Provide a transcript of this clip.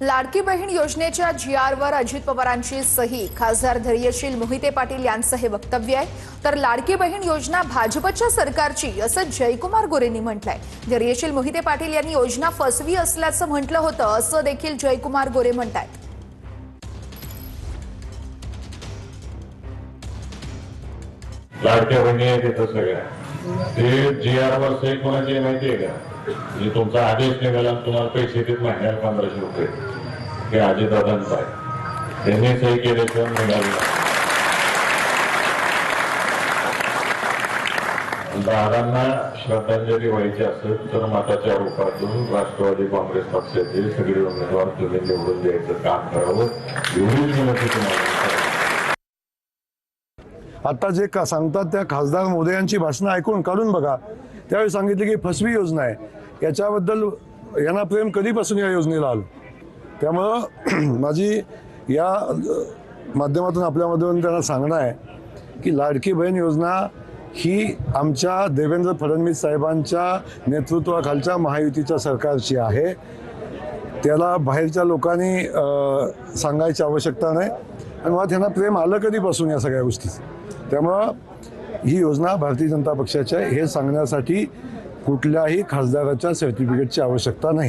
लाडकी बहीण योजनेच्या जीआरवर अजित पवारांची सही, खासदार धैर्यशील मोहिते पाटील यांचं हे वक्तव्य आहे। तर लाडकी बहीण योजना भाजपच्या सरकारची असं जयकुमार गोरेंनी म्हटलंय। धैर्यशील मोहिते पाटील यांनी योजना फसवी असल्याचं म्हटलं होतं, असं देखील जयकुमार गोरे म्हणतायत। लाडक्या बहिणी आहेत तिथं सगळ्या ते जीआरवर सही कोणाची माहिती आहे का? म्हणजे तुमचा आदेश निघाला तुम्हाला पैसे देत महिन्याला 1500 रुपये हे अजितदादांचं आहे, त्यांनी सही केल्याशिवाय निघाले। दादांना श्रद्धांजली व्हायची असेल तर मताच्या रूपातून राष्ट्रवादी काँग्रेस पक्षाचे सगळे उमेदवार तुम्ही निवडून द्यायचं काम करावं, एवढीच विनंती तुम्हाला। आता जे सांगतात त्या खासदार मोदयांची भाषणं ऐकून काढून बघा। त्यावेळी सांगितले की फसवी योजना आहे, याच्याबद्दल यांना प्रेम कधीपासून या योजनेला आलं। त्यामुळं माझी या माध्यमातून आपल्यामधून त्यांना सांगणं आहे की लाडकी बहीण योजना ही आमच्या देवेंद्र फडणवीस साहेबांच्या नेतृत्वाखालच्या महायुतीच्या सरकारची आहे। त्याला बाहेरच्या लोकांनी सांगायची आवश्यकता नाही आणि मग त्यांना प्रेम आलं कधीपासून या सगळ्या गोष्टीचं। त्यामुळं ही योजना भारतीय जनता पक्षाची आहे हे सांगण्यासाठी कुठल्याही खासदाराच्या सर्टिफिकेटची आवश्यकता नाही।